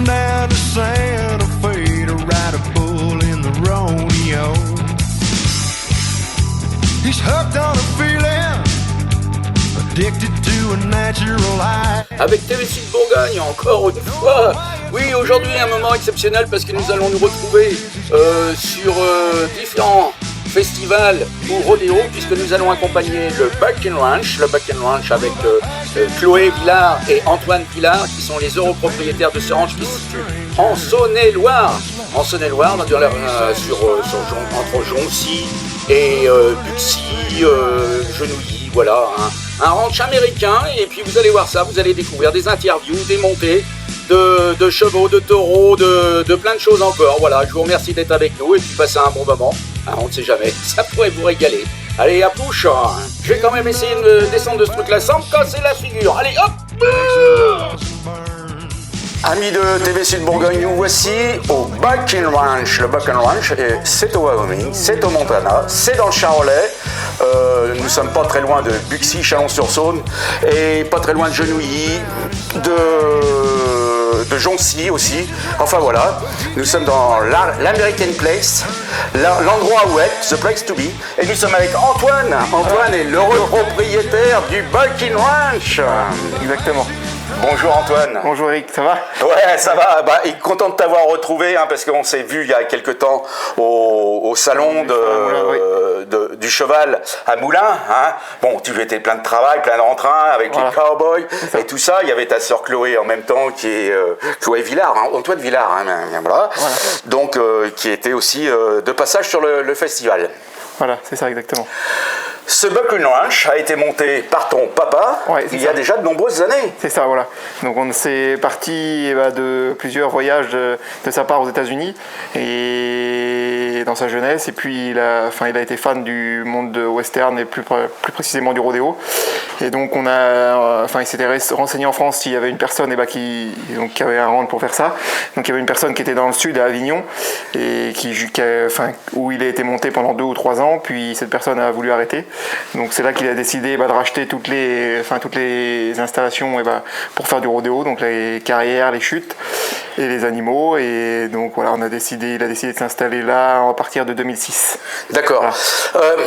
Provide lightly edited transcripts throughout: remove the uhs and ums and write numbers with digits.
heading down to Santa Fe to ride a bull in the rodeo. He's hooked on a feeling, addicted to a natural high. Avec TV Sud Bourgogne, encore une fois. Oui, aujourd'hui un moment exceptionnel parce que nous allons nous retrouver sur différents festivals ou rodéos, puisque nous allons accompagner le Bucking Ranch avec Chloé Villard et Antoine Villard, qui sont les europropriétaires de ce ranch qui se situe en Saône-et-Loire. En Saône-et-Loire, entre Joncy et Buxy, Genouilly, voilà, un ranch américain. Et puis vous allez voir ça, vous allez découvrir des interviews, des montées de chevaux, de taureaux, de plein de choses encore. Voilà, je vous remercie d'être avec nous et puis passer un bon moment. On ne sait jamais, ça pourrait vous régaler. Allez, à pouche. Je vais quand même essayer de descendre de ce truc-là sans me casser la figure. Allez, hop. Amis de TV Sud Bourgogne, nous voici au Bucking Ranch. Le Bucking Ranch, c'est au Wyoming, c'est au Montana, c'est dans le Charolais. Nous sommes pas très loin de Buxy, Chalon-sur-Saône, et pas très loin de Genouilly, de Joncy aussi. Enfin voilà, nous sommes dans l'American Place, l'endroit où être, the place to be. Et nous sommes avec Antoine. Antoine est l'heureux propriétaire du Bucking Ranch. Exactement. Bonjour Antoine. Bonjour Eric, ça va? Ouais, ça va. Content de t'avoir retrouvé, parce qu'on s'est vu il y a quelque temps au salon du cheval à Moulins. Bon, tu étais plein de travail, plein d'entrain avec les cowboys et tout ça. Il y avait ta sœur Chloé en même temps, qui est Chloé Villard, Antoine Villard, voilà. Donc qui était aussi de passage sur le festival. Voilà, c'est ça exactement. Ce Bucking Ranch a été monté par ton papa il y a déjà de nombreuses années. C'est ça, voilà. Donc on s'est parti de plusieurs voyages de sa part aux États-Unis et dans sa jeunesse. Et puis il a été fan du monde western et plus précisément du rodéo. Et donc il s'était renseigné en France s'il y avait une personne qui avait un ranch pour faire ça. Donc il y avait une personne qui était dans le sud à Avignon et où il a été monté pendant 2 ou 3 ans. Puis cette personne a voulu arrêter. Donc c'est là qu'il a décidé de racheter toutes les installations pour faire du rodéo, donc les carrières, les chutes et les animaux. Et donc voilà, il a décidé de s'installer là à partir de 2006. D'accord. Voilà.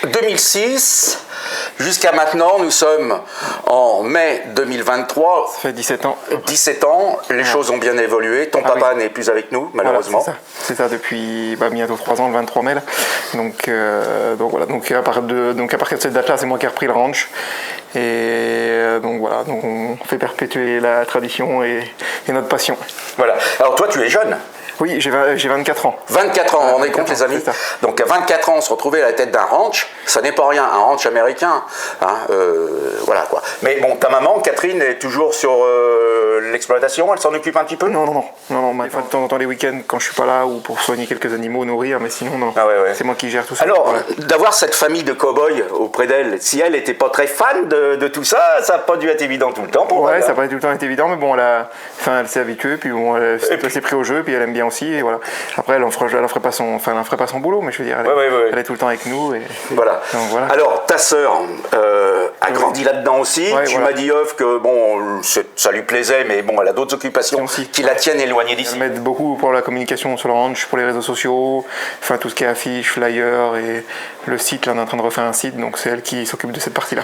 2006, jusqu'à maintenant, nous sommes en mai 2023. Ça fait 17 ans. 17 ans, les choses ont bien évolué. Ton papa n'est plus avec nous, malheureusement. Voilà, c'est ça depuis bientôt 3 ans, le 23 mai. Là. Donc voilà, à partir de cette date-là, c'est moi qui ai repris le ranch. Et donc voilà, on fait perpétuer la tradition et notre passion. Voilà. Alors toi, tu es jeune. Oui, j'ai 24 ans. 24 ans, on est compte les amis. Donc à 24 ans, se retrouver à la tête d'un ranch, ça n'est pas rien, un ranch américain. Voilà quoi. Mais bon, ta maman, Catherine, est toujours sur l'exploitation, elle s'en occupe un petit peu? Non, de temps en temps les week-ends quand je suis pas là ou pour soigner quelques animaux, nourrir, mais sinon non. C'est moi qui gère tout ça. Alors, d'avoir cette famille de cow-boys auprès d'elle, si elle n'était pas très fan de tout ça, ça n'a pas dû être évident tout le temps pour elle. Ça n'a pas tout le temps été évident, mais bon, elle s'est habituée, puis bon, elle s'est pris au jeu, puis elle aime bien aussi, et voilà. Après, elle ne ferait pas son boulot, mais je veux dire, elle est tout le temps avec nous. Voilà. Donc, voilà. Alors, ta sœur a grandi là-dedans aussi. Tu m'as dit off que bon, ça lui plaisait, mais bon, elle a d'autres occupations qui la tiennent éloignée d'ici. Elle m'aide beaucoup pour la communication sur le ranch, pour les réseaux sociaux, tout ce qui est affiches, flyers et le site. Là, on est en train de refaire un site, donc c'est elle qui s'occupe de cette partie-là.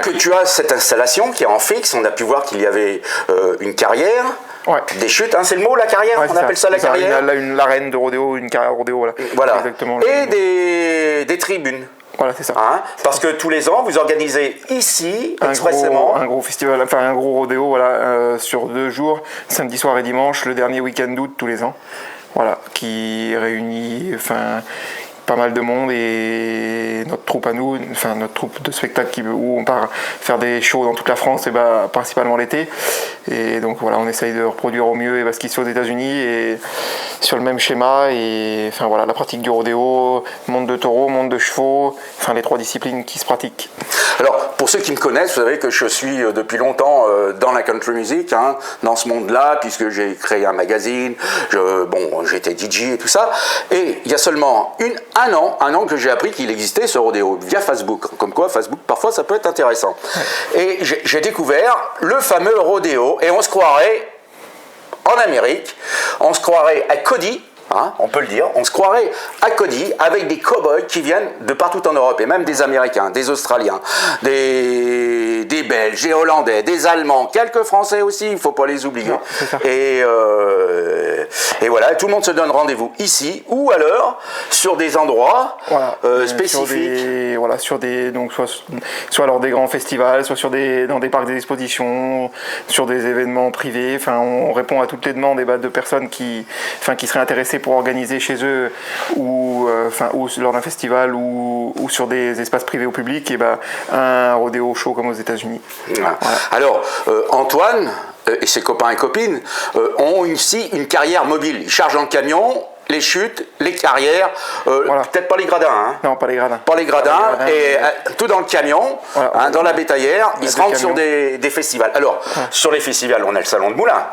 Que tu as cette installation qui est en fixe, on a pu voir qu'il y avait une carrière, des chutes, c'est le mot, la carrière, on appelle ça la carrière. L'arène de rodéo, une carrière rodéo, voilà. Exactement. Et des tribunes. Voilà, c'est ça. Parce que tous les ans, vous organisez ici, expressément, un gros festival, un gros rodéo, sur 2 jours, samedi soir et dimanche, le dernier week-end d'août tous les ans. Voilà, qui réunit, pas mal de monde et notre troupe à nous, notre troupe de spectacle où on part faire des shows dans toute la France et principalement l'été. Et donc voilà, on essaye de reproduire au mieux ce qui se fait aux États-Unis et sur le même schéma. Et la pratique du rodéo, monde de taureaux, monde de chevaux, les 3 disciplines qui se pratiquent. Alors pour ceux qui me connaissent, vous savez que je suis depuis longtemps dans la country music, dans ce monde-là, puisque j'ai créé un magazine, j'étais DJ et tout ça. Et il y a seulement un an que j'ai appris qu'il existait ce rodéo via Facebook. Comme quoi, Facebook, parfois, ça peut être intéressant. Et j'ai découvert le fameux rodéo, et on se croirait en Amérique, on se croirait à Cody. Hein, on peut le dire, on se croirait à Cody avec des cow-boys qui viennent de partout en Europe, et même des Américains, des Australiens, des Belges, des Hollandais, des Allemands, quelques Français aussi, il ne faut pas les oublier. Non, et voilà, tout le monde se donne rendez-vous ici, ou alors sur des endroits spécifiques. Donc soit lors des grands festivals, soit dans des parcs d'exposition, sur des événements privés. Enfin, on répond à toutes les demandes de personnes qui seraient intéressées pour organiser chez eux ou lors d'un festival ou sur des espaces privés ou publics un rodéo show comme aux États-Unis. Voilà. Alors Antoine et ses copains et copines ont ici une carrière mobile. Ils chargent en camion les chutes, les carrières, peut-être pas les gradins. Hein. Non, pas les gradins. Pas les gradins, tout dans le camion, dans la bétaillère. Ils se rendent sur des festivals. Alors, sur les festivals, on a le Salon de Moulins.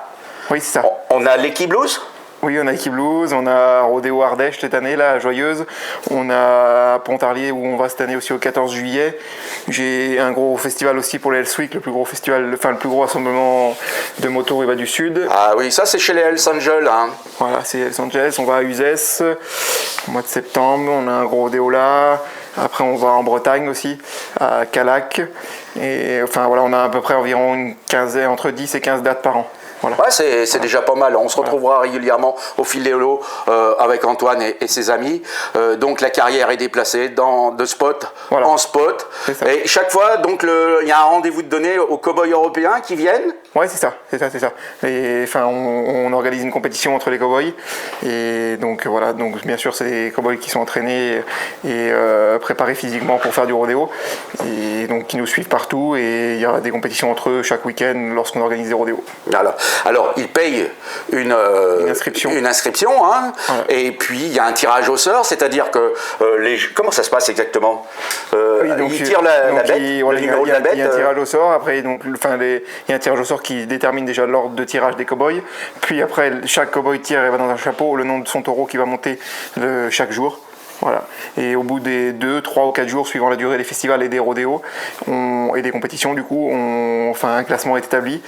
Oui, c'est ça. On a l'Eki Blues. Oui, on a Iki Blues, on a Rodéo Ardèche cette année, là, à Joyeuse. On a Pontarlier où on va cette année aussi au 14 juillet. J'ai un gros festival aussi pour les Hells Week, le plus gros rassemblement de motos du Sud. Ah oui, ça c'est chez les Hells Angels. Hein. Voilà, c'est Hells Angels. On va à Uzès au mois de septembre, on a un gros rodéo là. Après, on va en Bretagne aussi, à Calac. Et on a à peu près environ une quinzaine, entre 10 et 15 dates par an. Voilà. Ouais, c'est déjà pas mal. On se retrouvera régulièrement au fil des lots avec Antoine et ses amis. Donc la carrière est déplacée de spot en spot. Et chaque fois, donc il y a un rendez-vous de donné aux cow-boys européens qui viennent. Ouais, c'est ça. Et on organise une compétition entre les cow-boys. Et donc voilà, donc bien sûr, c'est des cow-boys qui sont entraînés et préparés physiquement pour faire du rodéo. Et donc qui nous suivent partout. Et il y a des compétitions entre eux chaque week-end lorsqu'on organise des rodéos. Voilà. Alors, ils payent une inscription hein, et puis il y a un tirage au sort, c'est-à-dire que comment ça se passe exactement ils tirent la bête, le numéro de la bête. Il y a un tirage au sort, après il y a un tirage au sort qui détermine déjà l'ordre de tirage des cow-boys, puis après chaque cow-boy tire et va dans un chapeau le nom de son taureau qui va monter chaque jour. Voilà. Et au bout des 2, 3 ou 4 jours, suivant la durée des festivals et des rodéos et des compétitions, du coup, un classement est établi.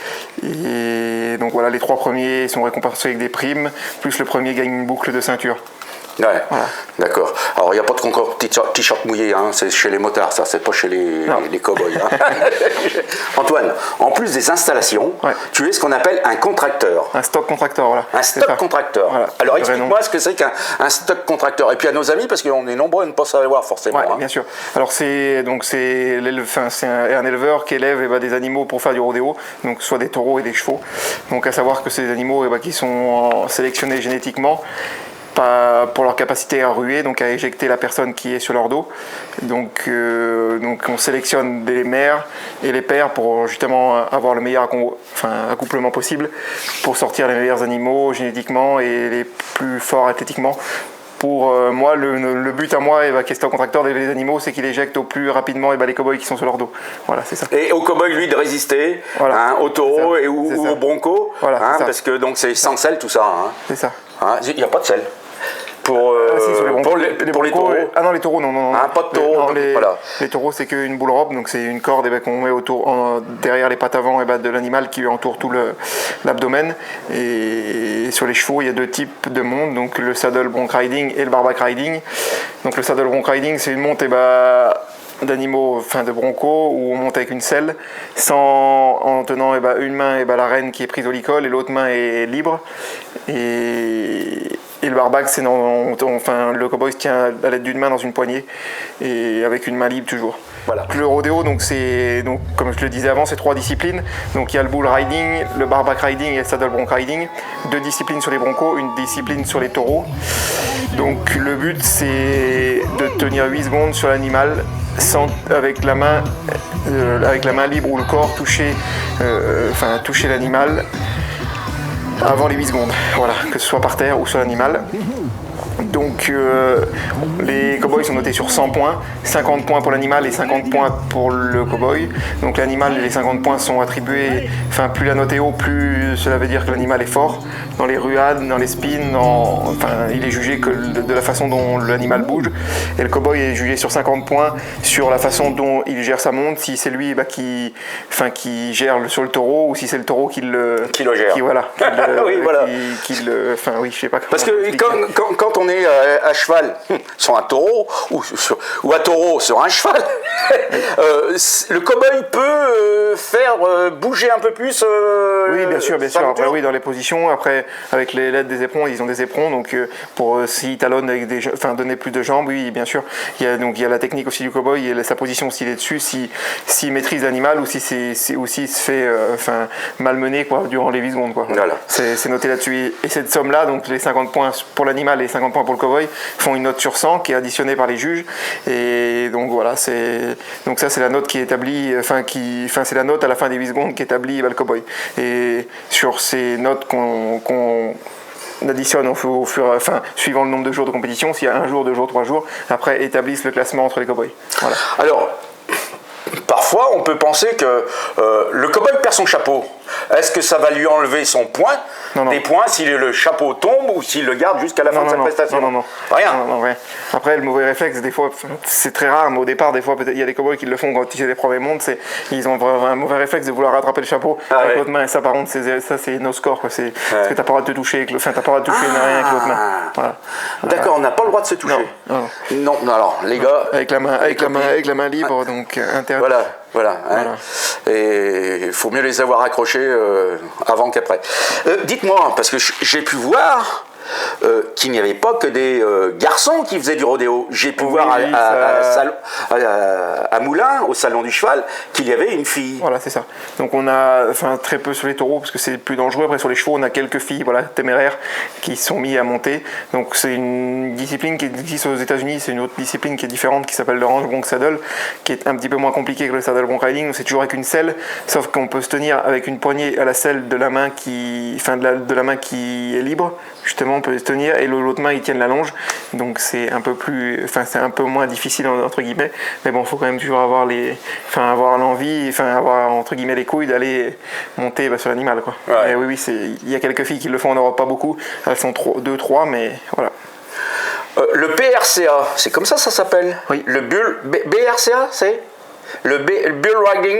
Et donc voilà, les 3 premiers sont récompensés avec des primes, plus le premier gagne une boucle de ceinture. Ouais, voilà. D'accord. Alors, il n'y a pas de concours t-shirt mouillé, hein, c'est chez les motards, ça, c'est pas chez les cow-boys. Hein. Antoine, en plus des installations, tu es ce qu'on appelle un contracteur. Un stock contracteur, voilà. Un stock contracteur. Voilà. Alors, explique-moi ce que c'est qu'un stock contracteur. Et puis à nos amis, parce qu'on est nombreux à ne pas savoir forcément. Oui, hein. Bien sûr. Alors, c'est un éleveur qui élève des animaux pour faire du rodéo, donc soit des taureaux et des chevaux. Donc, à savoir que ces animaux qui sont sélectionnés génétiquement, pour leur capacité à ruer, donc à éjecter la personne qui est sur leur dos. Donc on sélectionne des mères et les pères pour justement avoir le meilleur accouplement possible pour sortir les meilleurs animaux génétiquement et les plus forts athlétiquement. Pour moi, le but à moi, qui est stock contracteur des animaux, c'est qu'il éjecte au plus rapidement les cow-boys qui sont sur leur dos. Voilà, c'est ça. Et au cow-boy, lui, de résister au taureau ou au bronco, parce que donc c'est sans sel tout ça. Hein. C'est ça. Il n'y a pas de sel. Pour les taureaux. Ah non, les taureaux, non. Pas de taureau. Les taureaux, c'est qu'une boule robe, donc c'est une corde qu'on met derrière les pattes avant de l'animal qui entoure tout l'abdomen. Et sur les chevaux, il y a 2 types de montes, donc le saddle bronc riding et le bareback riding. Donc le saddle bronc riding, c'est une monte d'animaux, de bronco, où on monte avec une selle, en tenant une main la rêne qui est prise au licol et l'autre main est libre. Et le bareback, c'est le cowboy se tient à l'aide d'une main dans une poignée et avec une main libre toujours. Voilà. Le rodéo, donc comme je le disais avant, c'est 3 disciplines. Donc il y a le bull riding, le bareback riding et le saddle bronc riding. 2 disciplines sur les broncos, une discipline sur les taureaux. Donc le but, c'est de tenir 8 secondes sur l'animal avec la main libre ou le corps toucher l'animal avant les 8 secondes, voilà, que ce soit par terre ou sur l'animal. Donc les cow-boys sont notés sur 100 points, 50 points pour l'animal et 50 points pour le cow-boy. Donc l'animal, les 50 points sont attribués, enfin plus la note est haut, plus cela veut dire que l'animal est fort. Dans les ruades, dans les spins, il est jugé que de la façon dont l'animal bouge. Et le cow-boy est jugé sur 50 points sur la façon dont il gère sa monte, si c'est lui qui gère sur le taureau ou si c'est le taureau qui le gère. Oui, voilà. Je sais pas. Parce que quand on est à cheval sur un taureau ou à taureau sur un cheval, le cow-boy peut faire bouger un peu plus. Oui, bien sûr. Après, oui, dans les positions. Après, avec les LED des éperons, ils ont des éperons, donc pour s'ils talonnent avec donner plus de jambes, oui, bien sûr. Il y a la technique aussi du cow-boy, et sa position s'il est dessus, s'il maîtrise l'animal ou s'il se fait malmener durant les 8 secondes. Voilà. C'est noté là-dessus. Et cette somme-là, donc les 50 points pour l'animal et les 50 points pour le cow-boy, font une note sur 100 qui est additionnée par les juges. Et donc voilà, donc ça c'est la note qui est établie, c'est la note à la fin des 8 secondes qui établit le cow-boy. Et sur ces notes qu'on additionne suivant le nombre de jours de compétition, s'il y a 1 jour, 2 jours, 3 jours, après établissent le classement entre les cow-boys. Voilà. Alors, parfois on peut penser que le cow-boy perd son chapeau. Est-ce que ça va lui enlever son point, des points, si le chapeau tombe ou s'il le garde jusqu'à la fin de sa prestation? Non. Rien. Non. Après, le mauvais réflexe, des fois, c'est très rare, mais au départ, des fois, il y a des cow-boys qui le font quand il y a des premiers mondes, ils ont un mauvais réflexe de vouloir rattraper le chapeau avec l'autre main, et ça, par contre, c'est no score, parce que t'as pas le droit de te toucher, t'as pas le droit de toucher rien avec l'autre main. Voilà. D'accord, on n'a pas le droit de se toucher. Non, alors, les gars. Avec la main libre, donc interdit. Voilà. Et il faut mieux les avoir accrochés avant qu'après. Dites-moi, parce que j'ai pu voir qu'il n'y avait pas que des garçons qui faisaient du rodéo. J'ai pu voir à Moulins, au salon du cheval, qu'il y avait une fille. Voilà, c'est ça. Donc on a très peu sur les taureaux parce que c'est plus dangereux. Après sur les chevaux, on a quelques filles téméraires qui sont mis à monter. Donc c'est une discipline qui existe aux États-Unis. C'est une autre discipline qui est différente qui s'appelle le ranch bronc saddle, qui est un petit peu moins compliqué que le saddle bronc riding. C'est toujours avec une selle, sauf qu'on peut se tenir avec une poignée à la selle de la main qui est libre. Justement, on peut se tenir et l'autre main il tient la longe, donc c'est un peu moins difficile entre guillemets, mais bon, il faut quand même toujours avoir l'envie, avoir entre guillemets les couilles d'aller monter sur l'animal, quoi. Ouais. Et oui, il y a quelques filles qui le font en Europe, pas beaucoup, elles sont 2-3, mais voilà. Le PRCA, c'est comme ça s'appelle? Oui. Le BRCA, c'est le Bull Riding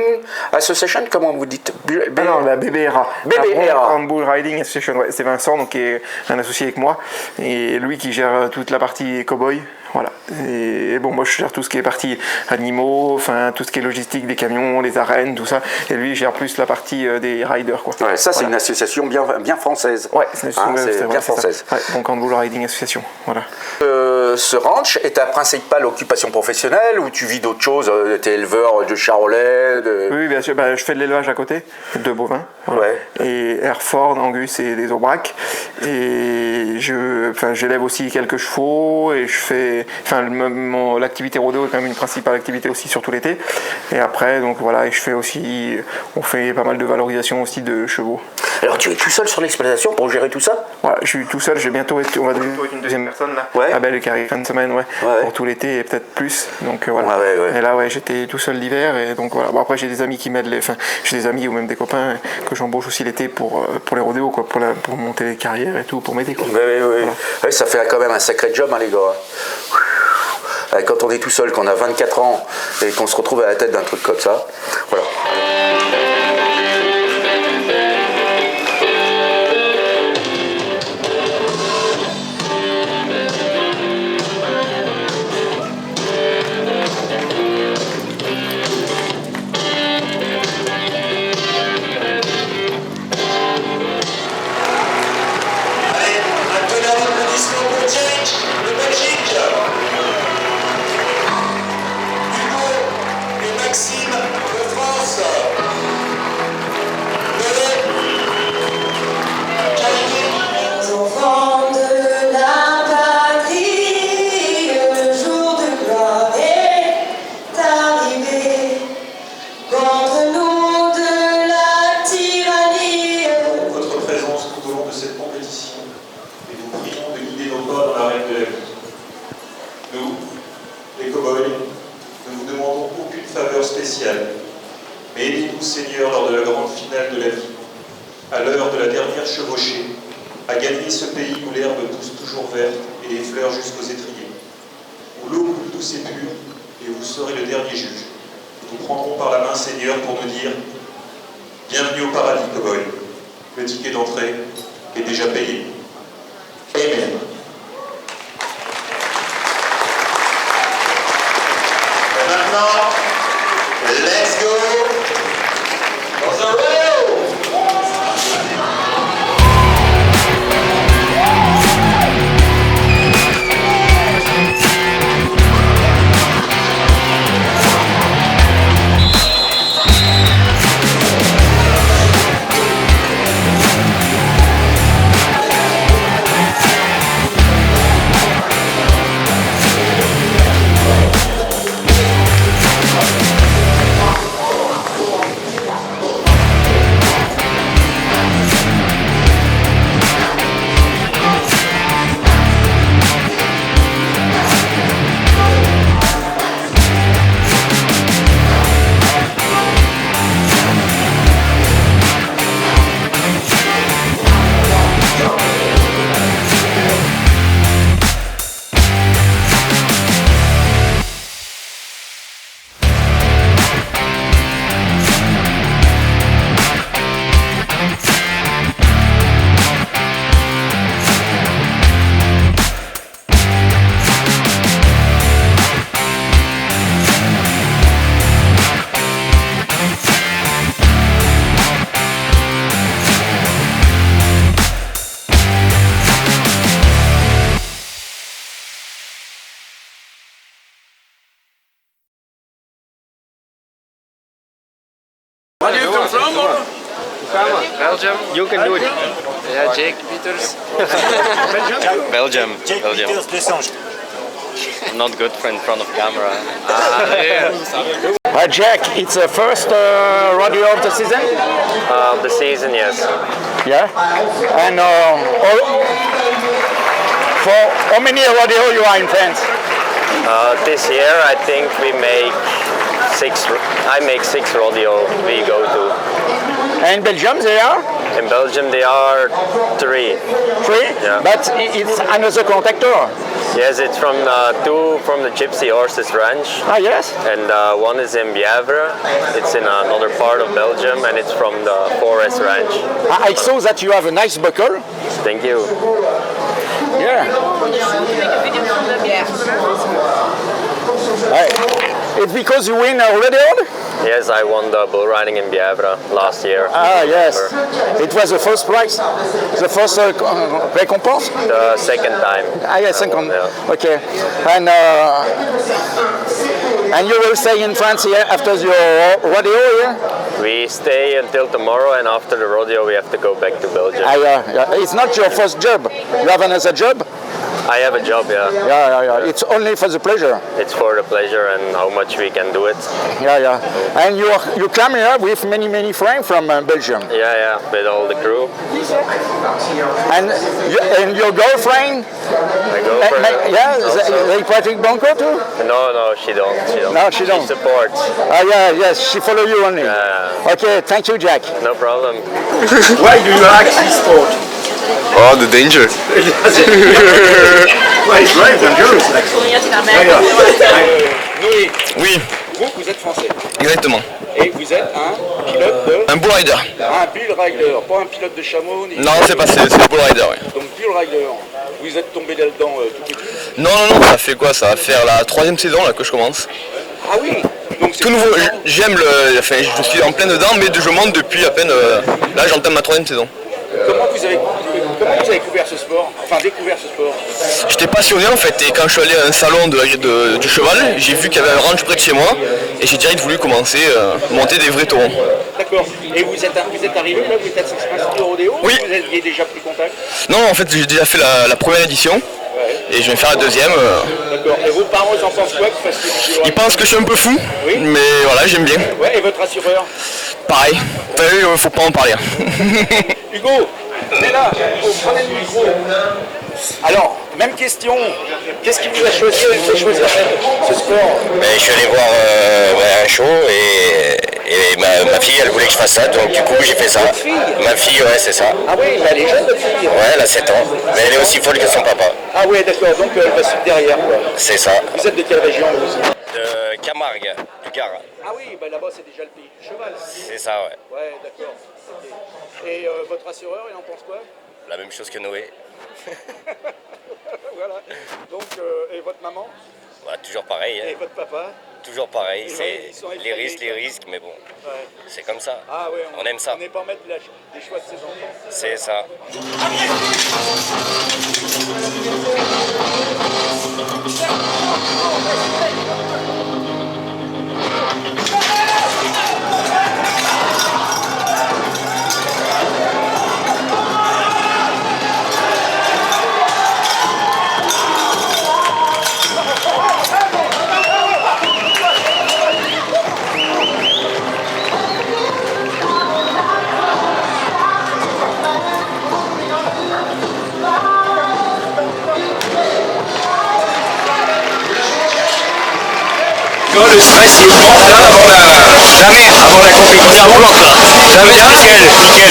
Association, comment vous dites? Non, la BBRA. BBRA. La Bull Riding Association, ouais, c'est Vincent, donc, qui est un associé avec moi, et lui qui gère toute la partie cowboy. Voilà. Et bon, moi je gère tout ce qui est partie animaux, tout ce qui est logistique des camions, les arènes, tout ça. Et lui il gère plus la partie des riders, quoi. Ouais, ça c'est une association bien française. Ouais, c'est une association bien française. Ouais, donc en Bull Riding Association, voilà. Ce ranch est ta principale occupation professionnelle ou tu vis d'autres choses? T'es éleveur de charolais Oui, bien sûr. Je fais de l'élevage à côté, de bovins. Voilà. Ouais. Et Hereford, Angus et des aubracs. Et j'élève aussi quelques chevaux et je fais. L'activité rodéo est quand même une principale activité aussi, surtout l'été. Et après, donc voilà, et on fait pas mal de valorisation aussi de chevaux. Alors tu es tout seul sur l'exploitation pour gérer tout ça? Voilà, je suis tout seul, on va bientôt être une deuxième personne là. Ouais. Abel qui arrive fin de semaine, pour tout l'été et peut-être plus. Donc voilà. Ouais. Et là, j'étais tout seul l'hiver et donc voilà. Bon, après, j'ai des amis qui m'aident, j'ai des amis ou même des copains que j'embauche aussi l'été pour les rodéos, quoi, pour monter les carrières et tout, pour m'aider, quoi. Ouais. Voilà. Ouais, ça fait quand même un sacré job, les gars. Quand on est tout seul, qu'on a 24 ans et qu'on se retrouve à la tête d'un truc comme ça, voilà. Votre présence tout au long de cette compétition et nous prions de guider nos pas dans la règle de la vie. les cow-boys, ne vous demandons aucune faveur spéciale. Mais aidez-nous, Seigneur, lors de la grande finale de la vie, à l'heure de la dernière chevauchée, à gagner ce pays où l'herbe pousse toujours verte et les fleurs jusqu'aux étriers, où l'eau coule douce et pure, et vous serez le dernier juge. Nous prendrons par la main, Seigneur, pour nous dire « Bienvenue au paradis, cow-boy. Le ticket d'entrée est déjà payé. » Amen. Et maintenant, let's go on the road! Where do you come from? Belgium. You can do it. Yeah, Jake Peters. Belgium. Belgium. Not good for in front of camera. Jack, it's the first rodeo of the season? The season, yes. Yeah? And for how many rodeo you are in France? This year, I think we make I make 6 rodeo we go to. And Belgium they are? In Belgium, they are 3. 3? Yeah. But it's another contactor. Yes, it's from 2 from the Gypsy Horses Ranch. Ah, yes? And 1 is in Bièvre. It's in another part of Belgium, and it's from the Forest Ranch. I saw that you have a nice buckle. Thank you. Yeah. It's because you win a rodeo? Yes, I won the bull riding in Bièvre last year. Ah, yes. It was the first prize? The first recompense? The second time. Ah, yes, second. Yeah. Okay. And you will stay in France here after your rodeo here? We stay until tomorrow, and after the rodeo we have to go back to Belgium. Yeah. It's not your first job. You have another job? I have a job, yeah. Yeah. It's only for the pleasure. It's for the pleasure and how much we can do it. Yeah. And you come here with many friends from Belgium. Yeah, with all the crew. And your girlfriend? My girlfriend. They practice bunker too? No, she don't. No, she don't. She supports. Yes, she follow you only. Yeah. Okay, thank you, Jack. No problem. Why do you like this sport? Oh, the danger. Why it's very dangerous, actually. Noé, Oui, vous êtes français exactement. et vous êtes un pilote de... Un bull rider. Un bull rider, pas un pilote de chameau ni... Non, c'est passé, c'est le bull rider, ouais. Donc bull rider, vous êtes tombé là-dedans tout petit? Non, ça fait quoi? Ça va faire la 3e saison là que je commence. Ah oui. Donc c'est Tout nouveau, j'aime le... Enfin, je suis en plein dedans, mais je monte depuis à peine... Là, j'entame ma 3e saison. Comment vous avez découvert ce sport? J'étais passionné en fait, et quand je suis allé à un salon du cheval, j'ai vu qu'il y avait un ranch près de chez moi, et j'ai direct voulu commencer à monter des vrais taureaux. D'accord. Et vous êtes arrivé là, vous êtes inscrit au rodéo? Oui. Vous aviez déjà pris contact? Non, en fait, j'ai déjà fait la première édition, et je vais faire la 2e. D'accord. Et vos parents, ils en pensent quoi que vous fassiez? Ils pensent que je suis un peu fou, mais voilà, j'aime bien. Ouais, et votre assureur? Pareil. Faut pas en parler. Hugo, venez là, Hugo, prenez le micro. Alors, même question. Qu'est-ce qui vous a fait choisir ce sport? Je suis allé voir un show et ma fille elle voulait que je fasse ça, donc du coup j'ai fait ça. Ma fille, ouais, c'est ça. Ah oui, elle est jeune votre fille? Ouais, elle a 7 ans, mais elle est aussi folle que son papa. Ah oui, d'accord, donc elle va suivre derrière quoi. C'est ça. Vous êtes de quelle région vous? De Camargue, du Gard. Ah oui, bah là-bas c'est déjà le pays du cheval. C'est ça, ouais. Ouais, d'accord. Okay. Et votre assureur, il en pense quoi? La même chose que Noé. Voilà. Donc, et votre maman? Bah, toujours pareil. Et votre papa? Toujours pareil, Et c'est ouais, les risques, mais bon, ouais. c'est comme ça. Ah ouais, on aime ça. On n'est pas maître des choix de ses enfants. C'est ça. Le stress il augmente là avant la compétition, ça bloque là. Jamais nickel.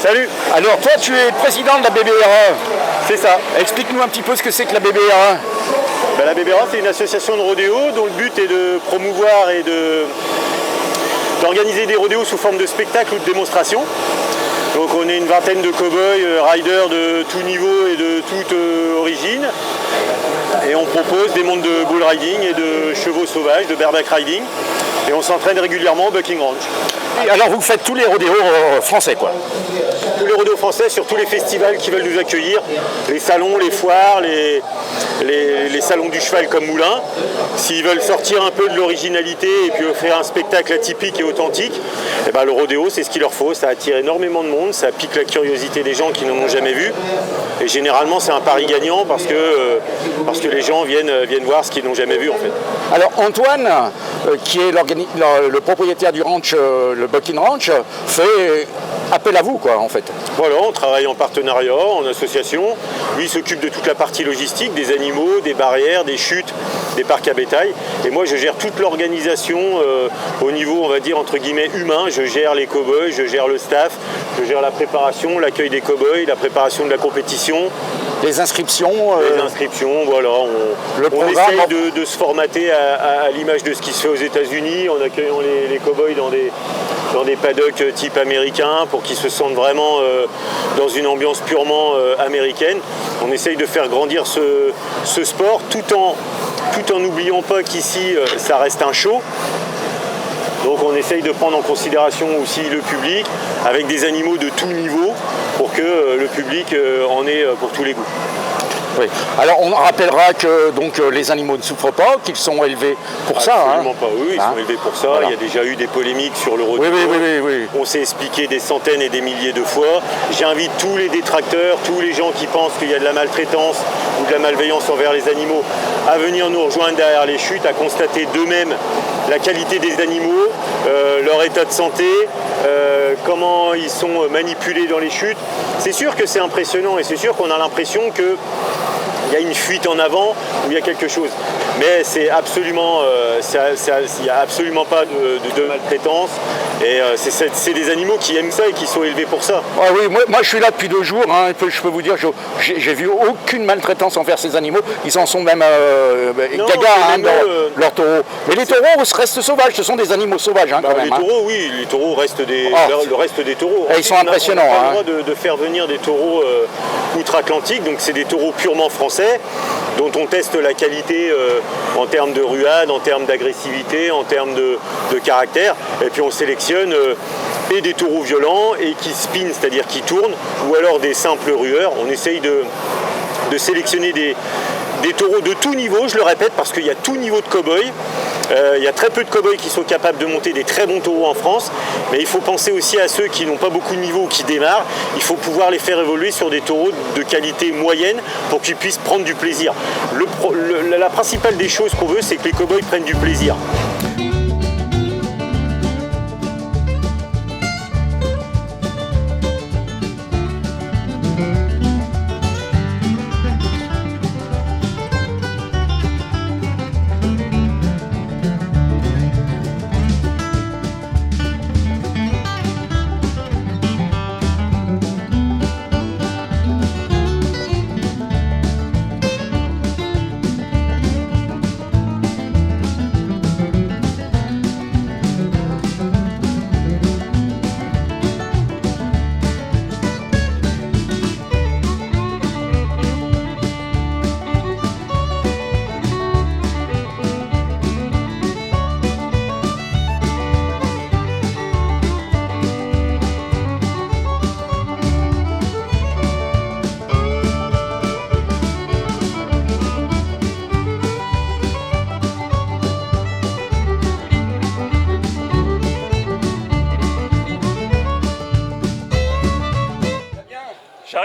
Salut. Alors toi tu es président de la BBRA. C'est ça. Explique-nous un petit peu ce que c'est que la BBRA. La BBRA, c'est une association de rodéo dont le but est de promouvoir et d'organiser des rodéos sous forme de spectacle ou de démonstration. Donc on est une vingtaine de cow-boys, riders de tout niveau et de toute origine. Et on propose des montes de bull riding et de chevaux sauvages, de bareback riding. Et on s'entraîne régulièrement au Bucking Ranch. Et alors vous faites tous les rodéos français quoi? Tous les rodéos français sur tous les festivals qui veulent nous accueillir, les salons, les foires, les salons du cheval comme Moulin. S'ils veulent sortir un peu de l'originalité et puis offrir un spectacle atypique et authentique, et ben le rodéo c'est ce qu'il leur faut, ça attire énormément de monde, ça pique la curiosité des gens qui n'en ont jamais vu. Et généralement c'est un pari gagnant parce que les gens viennent voir ce qu'ils n'ont jamais vu en fait. Alors Antoine, qui est le propriétaire du ranch, le Bucking Ranch, fait appel à vous quoi en fait. Voilà, on travaille en partenariat, en association. Lui s'occupe de toute la partie logistique, des animaux, des barrières, des chutes, des parcs à bétail. Et moi je gère toute l'organisation au niveau, on va dire, entre guillemets humain. Je gère les cow-boys, je gère le staff, je gère la préparation, l'accueil des cow-boys, la préparation de la compétition. Les inscriptions. Les inscriptions, voilà. On essaye de se formater à l'image de ce qui se fait aux États-Unis en accueillant les cow-boys dans des paddocks type américain pour qu'ils se sentent vraiment dans une ambiance purement américaine. On essaye de faire grandir ce sport tout en n'oubliant pas qu'ici ça reste un show. Donc on essaye de prendre en considération aussi le public avec des animaux de tout niveau pour que le public en ait pour tous les goûts. Oui. Alors on rappellera que donc les animaux ne souffrent pas, qu'ils sont élevés pour ça. Absolument pas, oui, ils sont élevés pour ça. Voilà. Il y a déjà eu des polémiques sur le rodéo. Oui. On s'est expliqué des centaines et des milliers de fois. J'invite tous les détracteurs, tous les gens qui pensent qu'il y a de la maltraitance ou de la malveillance envers les animaux à venir nous rejoindre derrière les chutes, à constater d'eux-mêmes la qualité des animaux, leur état de santé, comment ils sont manipulés dans les chutes. C'est sûr que c'est impressionnant et c'est sûr qu'on a l'impression que il y a une fuite en avant où il y a quelque chose. Mais c'est absolument, il n'y a absolument pas de maltraitance. Et c'est des animaux qui aiment ça et qui sont élevés pour ça. Ah oui, moi je suis là depuis 2 jours. Je peux vous dire, j'ai vu aucune maltraitance envers ces animaux. Ils en sont même gaga dans leurs taureaux. Mais les taureaux restent sauvages. Ce sont des animaux sauvages quand même. Les taureaux, oui, les taureaux restent le reste des taureaux. Et ils sont impressionnants. On a le droit de faire venir des taureaux outre-Atlantique. Donc c'est des taureaux purement français, dont on teste la qualité en termes de ruade, en termes d'agressivité, en termes de caractère. Et puis on sélectionne et des taureaux violents et qui spinent, c'est-à-dire qui tournent, ou alors des simples rueurs. On essaye de sélectionner des taureaux de tout niveau, je le répète, parce qu'il y a tout niveau de cow-boy. Il y a très peu de cow-boys qui sont capables de monter des très bons taureaux en France, mais il faut penser aussi à ceux qui n'ont pas beaucoup de niveau, qui démarrent. Il faut pouvoir les faire évoluer sur des taureaux de qualité moyenne pour qu'ils puissent prendre du plaisir. La principale des choses qu'on veut, c'est que les cow-boys prennent du plaisir.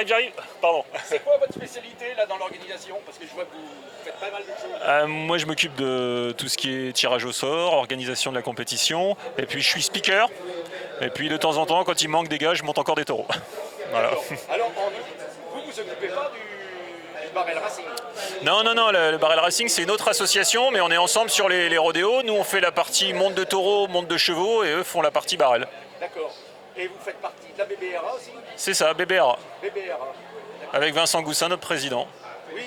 J'arrive, pardon. C'est quoi votre spécialité là dans l'organisation? Parce que je vois que vous faites pas mal de choses. Moi je m'occupe de tout ce qui est tirage au sort, organisation de la compétition, et puis je suis speaker, et puis de temps en temps quand il manque des gars je monte encore des taureaux. Voilà. Alors vous vous occupez pas du Barrel Racing? Non, le Barrel Racing c'est une autre association, mais on est ensemble sur les rodéos. Nous on fait la partie monte de taureaux, monte de chevaux, et eux font la partie barrel. D'accord. Et vous faites partie de la BBRA aussi? C'est ça, BBRA. BBRA. Avec Vincent Goussin, notre président. Oui,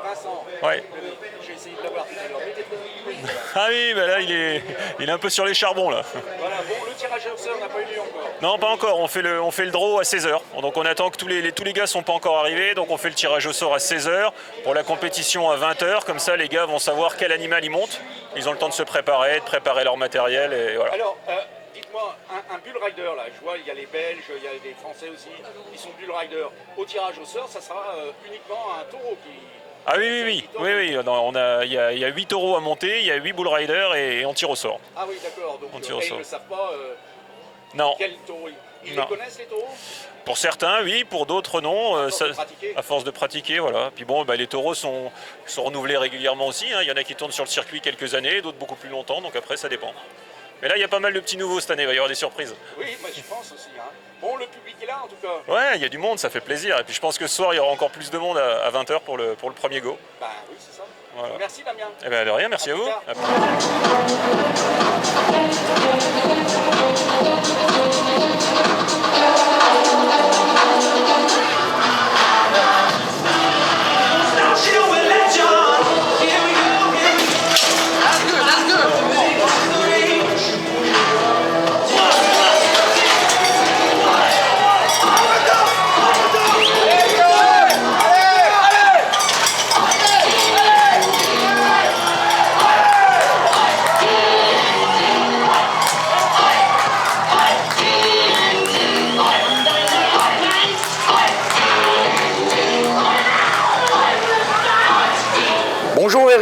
Vincent. Ouais. J'ai essayé de l'avoir tout à l'heure. Ah oui, bah là il est un peu sur les charbons là. Voilà, bon, le tirage au sort n'a pas eu lieu encore. Non, pas encore, on fait le draw à 16h. Donc on attend que tous les gars sont pas encore arrivés, donc on fait le tirage au sort à 16h, pour la compétition à 20h, comme ça les gars vont savoir quel animal ils montent. Ils ont le temps de se préparer, de préparer leur matériel et voilà. Alors, dites-moi, un bull rider là, je vois il y a les Belges, il y a des Français aussi, ils sont bull rider. Au tirage au sort, ça sera uniquement un taureau qui... Ah oui. Il y a 8 taureaux à monter, il y a 8 bull riders et on tire au sort. Ah oui, d'accord. Donc ils ne savent pas non. quel taureau ils les connaissent les taureaux? Pour certains, oui, pour d'autres, non. À force de pratiquer, voilà. Puis bon, les taureaux sont renouvelés régulièrement aussi. Hein. Il y en a qui tournent sur le circuit quelques années, d'autres beaucoup plus longtemps, donc après ça dépend. Mais là, il y a pas mal de petits nouveaux cette année, il va y avoir des surprises. Oui, je pense aussi. Hein. Bon, le public est là en tout cas. Ouais, il y a du monde, ça fait plaisir. Et puis je pense que ce soir, il y aura encore plus de monde à 20h pour le premier go. Bah oui, c'est ça. Voilà. Merci Damien. Eh bien de rien, merci à vous.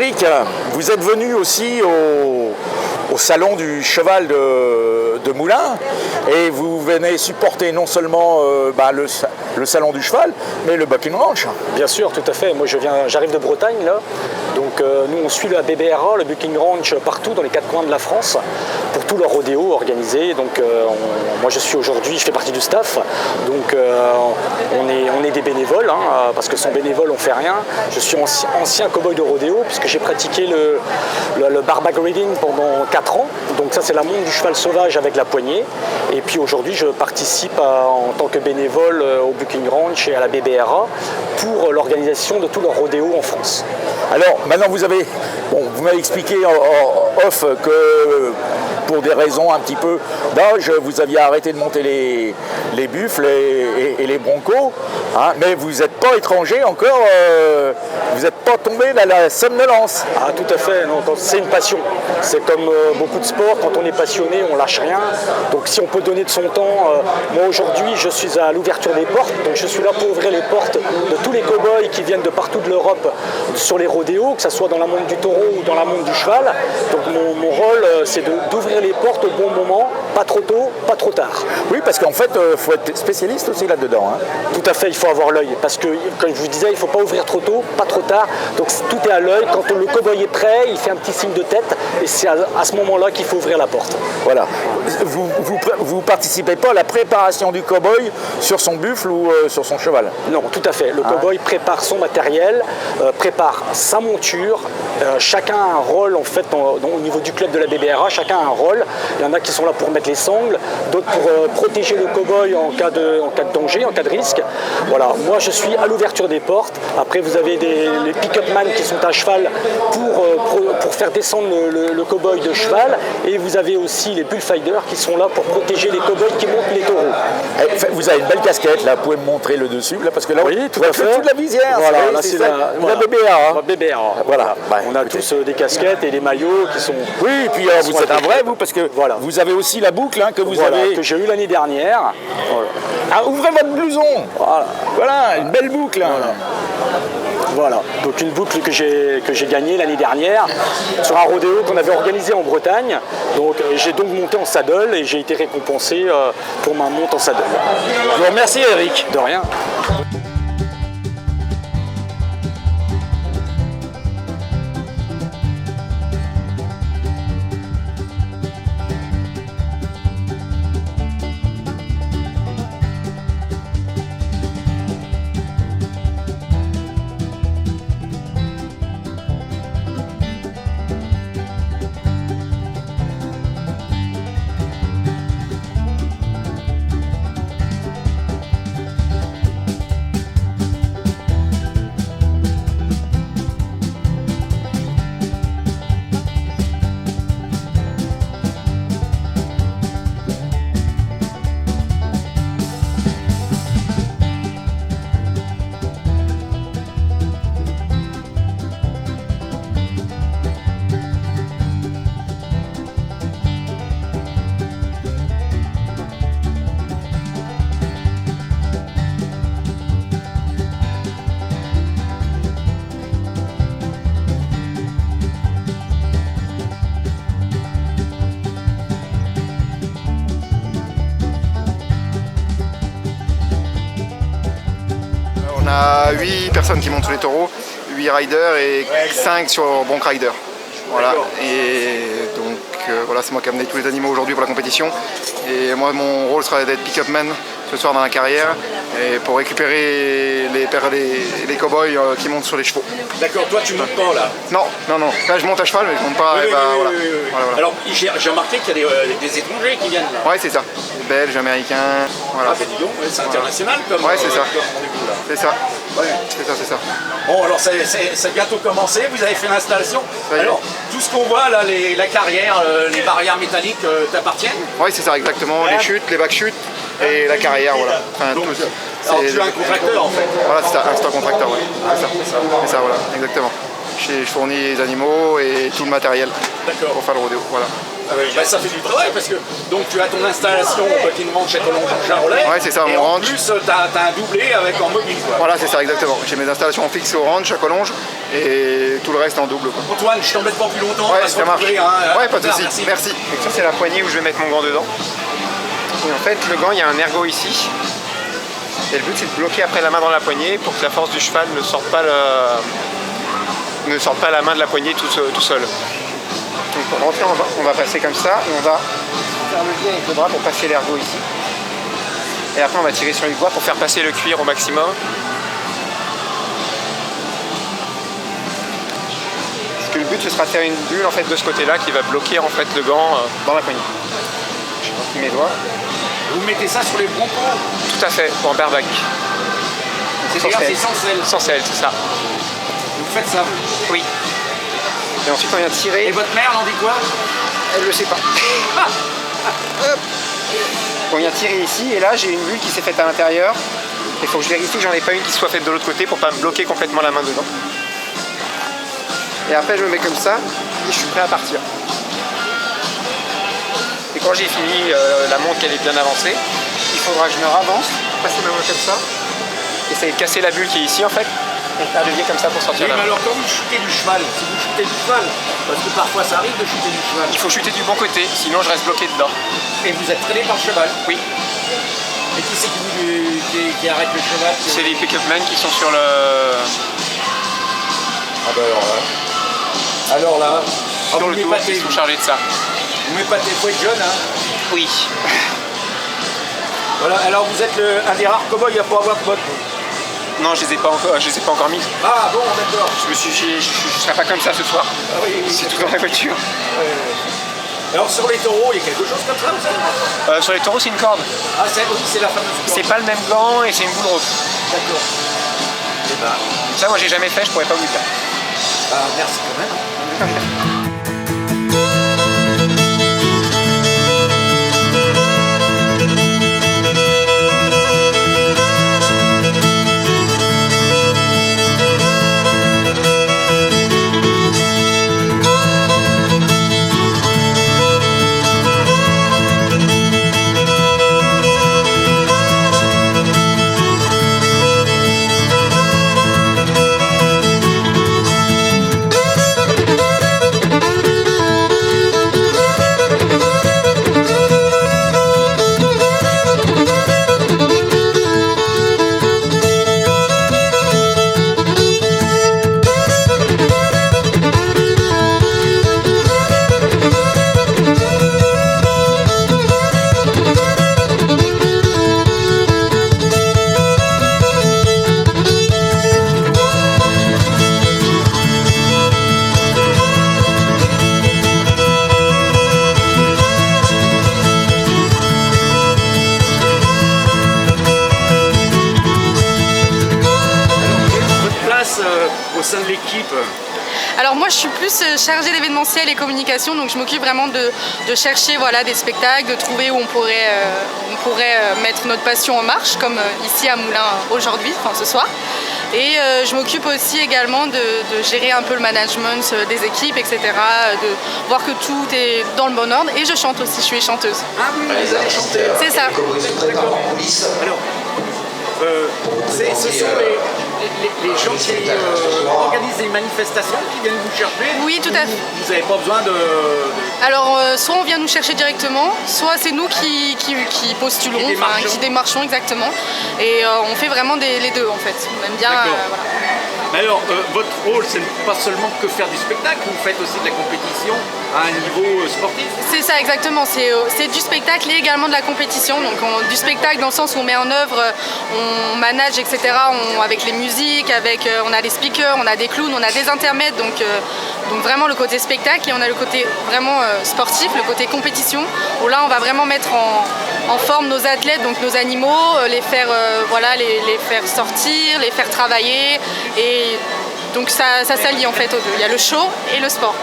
Eric, vous êtes venu aussi au salon du cheval de Moulins et vous venez supporter non seulement le salon du cheval, mais le Bucking Ranch. Bien sûr, tout à fait. Moi, j'arrive de Bretagne, là. Donc, nous, on suit la BBRA, le Bucking Ranch, partout dans les 4 coins de la France, pour tous leurs rodéos organisés. Donc, moi, je fais partie du staff. Donc, on est des bénévoles, hein, parce que sans bénévole, on fait rien. Je suis ancien cow-boy de rodéo, puisque j'ai pratiqué le bareback riding pendant 4 ans. Donc, ça, c'est la monte du cheval sauvage avec la poignée. Et puis, aujourd'hui, je participe en tant que bénévole au Bucking Ranch et à la BBRA pour l'organisation de tous leurs rodéos en France. Alors, maintenant, vous m'avez expliqué en off que pour des raisons un petit peu d'âge, vous aviez arrêté de monter les buffles et les broncos, hein, mais vous n'êtes pas étranger encore, vous n'êtes pas tombé dans la somnolence. Ah, tout à fait, c'est une passion. C'est comme beaucoup de sports, quand on est passionné, on lâche rien. Donc si on peut donner de son temps, moi aujourd'hui, je suis à l'ouverture des portes, donc je suis là pour ouvrir les portes de tous les cow-boys qui viennent de partout de l'Europe sur les rodéos, que ce soit dans la monte du taureau ou dans la monte du cheval. Donc mon rôle, c'est d'ouvrir les portes au bon moment, pas trop tôt, pas trop tard. Oui, parce qu'en fait, il faut être spécialiste aussi là-dedans. Hein. Tout à fait, il faut avoir l'œil, parce que, comme je vous disais, il ne faut pas ouvrir trop tôt, pas trop tard. Donc tout est à l'œil. Quand le cow-boy est prêt, il fait un petit signe de tête, et c'est à ce moment-là qu'il faut ouvrir la porte. Voilà. Vous participez pas à la préparation du cow-boy sur son buffle ou sur son cheval? Non, tout à fait. Le cow-boy prépare son matériel, prépare sa monture. Chacun a un rôle, en fait, au niveau du club de la BBRA, chacun a un rôle. Il y en a qui sont là pour mettre les sangles, d'autres pour protéger le cow-boy en cas de danger, en cas de risque. Voilà, moi je suis à l'ouverture des portes. Après, vous avez les pick-up man qui sont à cheval pour faire descendre le cow-boy de cheval. Et vous avez aussi les bullfighters qui sont là pour protéger les cow-boys qui montent les taureaux. Vous avez une belle casquette, là, vous pouvez me montrer le dessus, là, parce que là, oui, tout à fait. Toute la visière. Voilà, là c'est la BBRA. La BBRA. Voilà. On a tous des casquettes et des maillots qui sont... Oui, et puis vous êtes un vrai, vous, parce que vous avez aussi la boucle que vous avez... que j'ai eu l'année dernière. Voilà. Ah, ouvrez votre blouson. Voilà, une belle boucle. Voilà, donc une boucle que j'ai gagnée l'année dernière sur un rodéo qu'on avait organisé en Bretagne. Donc j'ai donc monté en saddle et j'ai été récompensé pour ma monte en saddle. Je vous remercie, Eric. De rien. On a 8 personnes qui montent sur les taureaux, 8 riders et 5 sur bronc rider. Voilà. Et donc voilà, c'est moi qui ai amené tous les animaux aujourd'hui pour la compétition. Et moi, mon rôle sera d'être pick-up man ce soir dans la carrière et pour récupérer les cow-boys qui montent sur les chevaux. D'accord, toi tu montes pas là? Non. Là je monte à cheval mais je monte pas. Voilà. Alors j'ai remarqué qu'il y a des étrangers qui viennent là. Ouais, c'est ça. Belges, américains. Voilà. Ah, ben dis donc, c'est international comme. Ouais, c'est ça. C'est ça. Ouais. C'est ça. Bon, alors c'est bientôt commencé, vous avez fait l'installation. Alors, tout ce qu'on voit là, la carrière, les barrières métalliques t'appartiennent? Oui, c'est ça, exactement. Les chutes, les back chutes et la carrière, voilà. Enfin, donc, alors tu es un contracteur en fait? Voilà, c'est ça, un stock contracteur, ouais. C'est ça, voilà, exactement. Je fournis les animaux et tout le matériel pour faire le rodéo, voilà. Ça fait du travail parce que donc tu as ton installation au Bucking Ranch à Collonges-Charolais. Ouais, c'est ça, et mon en ranch. plus, tu as un doublé avec en mobile. Quoi. Voilà, c'est ça, exactement. J'ai mes installations fixes au ranch à Collonges et tout le reste en double. Quoi. Antoine, je t'embête pas plus longtemps. Ouais, on va se ça marche. retrouver, hein. Ouais, pas de soucis. Merci. Donc ça, c'est la poignée où je vais mettre mon gant dedans. Et en fait, le gant, il y a un ergot ici. Et le but, c'est de bloquer après la main dans la poignée pour que la force du cheval ne sorte pas la main de la poignée tout seul. Donc pour rentrer, on va passer comme ça et on va faire le lien avec le bras pour passer l'ergot ici. Et après, on va tirer sur une voie pour faire passer le cuir au maximum. Parce que le but, ce sera de faire une bulle en fait de ce côté-là qui va bloquer en fait le gant dans la poignée. Je rentre mes doigts. Vous mettez ça sur les broncos? Tout à fait, en bareback. C'est-à-dire c'est sans selle? Sans selle, c'est ça. Vous faites ça? Oui. Et ensuite on vient tirer. Et votre mère, elle en dit quoi? Elle le sait pas. Hop. On vient tirer ici et là j'ai une bulle qui s'est faite à l'intérieur. Il faut que je vérifie que j'en ai pas une qui soit faite de l'autre côté pour pas me bloquer complètement la main dedans. Et après je me mets comme ça et je suis prêt à partir. Et quand j'ai fini la montre qu'elle est bien avancée, il faudra que je me ravance, passer ma main comme ça, essayer de casser la bulle qui est ici en fait, et faire levier comme ça pour sortir Oui, la mais main. alors quand vous shootez du cheval, si vous shootez du cheval, parce que parfois ça arrive de shooter du cheval. Il faut chuter du bon côté, sinon je reste bloqué dedans. Et vous êtes traîné par le cheval? Oui. Et qui c'est qui arrête le cheval? C'est les pick-up men qui sont sur le... Ah bah alors là, sur le dos, ils sont chargés de ça. Vous m'épatez, faut être jeune, hein? Oui. Voilà, alors vous êtes un des rares cow-boys à pas avoir de bottes. Non, je les ai pas encore mises. Ah bon, d'accord. Je serai pas comme ça ce soir. Ah oui, c'est tout dans la voiture. Alors sur les taureaux, il y a quelque chose comme ça, vous savez? Sur les taureaux, c'est une corde. Ah, c'est la fameuse corde. C'est pas le même gant et c'est une boule rose. D'accord. Et bah... Ça, moi, j'ai jamais fait, je pourrais pas vous le dire. Ah, merci quand même. Au sein de l'équipe? Alors moi je suis plus chargée d'événementiel et communication, donc je m'occupe vraiment de chercher voilà, des spectacles, de trouver où on pourrait mettre notre passion en marche, comme ici à Moulins aujourd'hui, enfin ce soir. Et je m'occupe aussi également de gérer un peu le management des équipes, etc. De voir que tout est dans le bon ordre. Et je chante aussi, je suis chanteuse. Ah oui, vous allez chanter. C'est ça. Alors, ce sont les gens qui organisent des manifestations qui viennent vous chercher? Oui, tout à fait. Vous n'avez pas besoin de... Alors, soit on vient nous chercher directement, soit c'est nous qui postulons, qui démarchons exactement. Et on fait vraiment les deux en fait. On aime bien... voilà. Mais alors, votre rôle, c'est pas seulement que faire du spectacle, vous faites aussi de la compétition à un niveau sportif? C'est ça, exactement. C'est du spectacle et également de la compétition. Donc, du spectacle dans le sens où on met en œuvre, on manage, etc. Avec les musiques, on a des speakers, on a des clowns, on a des intermèdes. Donc vraiment le côté spectacle et on a le côté vraiment sportif, le côté compétition. Où là, on va vraiment mettre en forme nos athlètes, donc nos animaux, les faire sortir, les faire travailler. Et donc ça s'allie en fait aux deux. Il y a le show et le sport.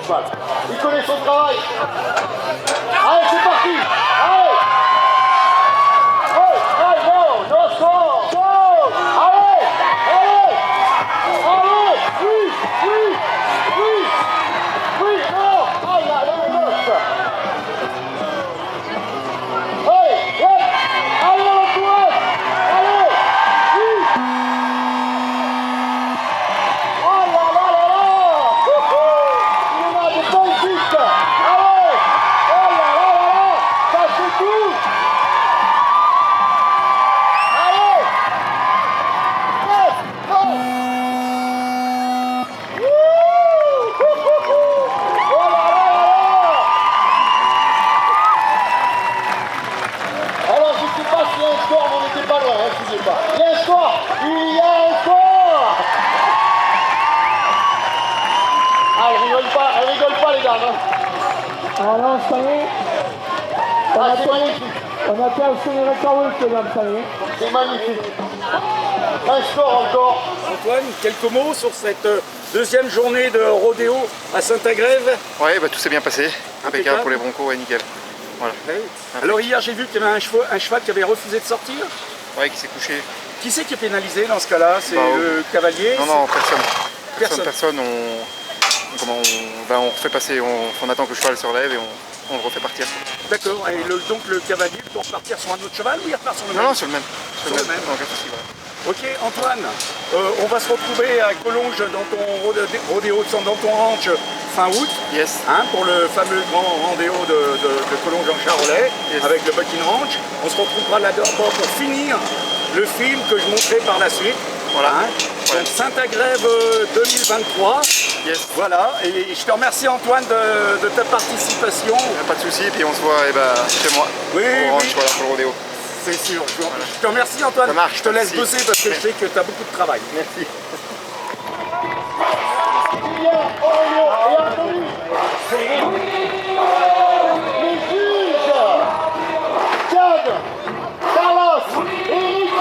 cheval. Il connaît son travail. Allez, c'est parti. Allez. Hey, no, no score. Go. Allez, allez. Allez, oui, oui, oui, oui, non. Allez, allez, non. Allez, ouais. Allez, l'entourage. Allez, oui. Oh là là là là. Il en a des bonnes pistes. Allez. Oh là là là là. Ça c'est tout. Allez. Yes. Oh. Oh là là là là. Alors je ne sais pas s'il y a un score, mais on n'était pas loin, excusez pas. Il y a un score. Il y a un score. Ah, elle rigole pas les dames. Hein. Alors, ça y est. Ah, c'est magnifique. On a percé les records, mesdames, ça y est. C'est magnifique. Un score encore. Antoine, quelques mots sur cette deuxième journée de rodéo à Saint-Agrève. Ouais, bah, tout s'est bien passé. Impeccable pour les Broncos, ouais, nickel. Voilà. Ouais. Alors hier j'ai vu qu'il y avait un cheval qui avait refusé de sortir. Ouais, qui s'est couché. Qui c'est qui est pénalisé dans ce cas-là? C'est Bah, le cavalier? Non, personne. Personne. On refait passer, on attend que le cheval se relève et on le refait partir. D'accord, et donc le cavalier peut repartir sur un autre cheval ou il repart sur le même? Non, sur le même. Sur le même. Donc, voilà. Ok Antoine, on va se retrouver à Collonges dans ton rodéo, dans ton ranch fin août. Yes. Hein, pour le fameux grand rodéo de Collonges en Charolais, yes. Avec le Bucking Ranch. On se retrouvera là-dedans pour finir le film que je montrerai par la suite. Voilà. Hein. Ouais. Donc Saint-Agrève 2023. Yes. Voilà, et je te remercie Antoine de ta participation. Pas de soucis, puis on se voit chez moi. Oui, au ranch, voilà, pour le rodéo. C'est sûr. Je te remercie Antoine. Ça marche, je te laisse merci. bosser parce que je sais que tu as beaucoup de travail. Merci. Les juges, Chad, Carlos, Eric.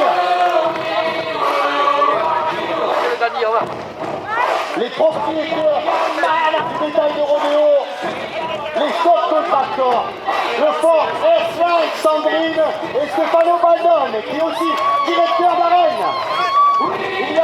Les propriétaires du bétail de rodéo, les subcontracteurs, le fort S5 Sandrine et Stefano Baldone, qui est aussi directeur d'arène. Il y a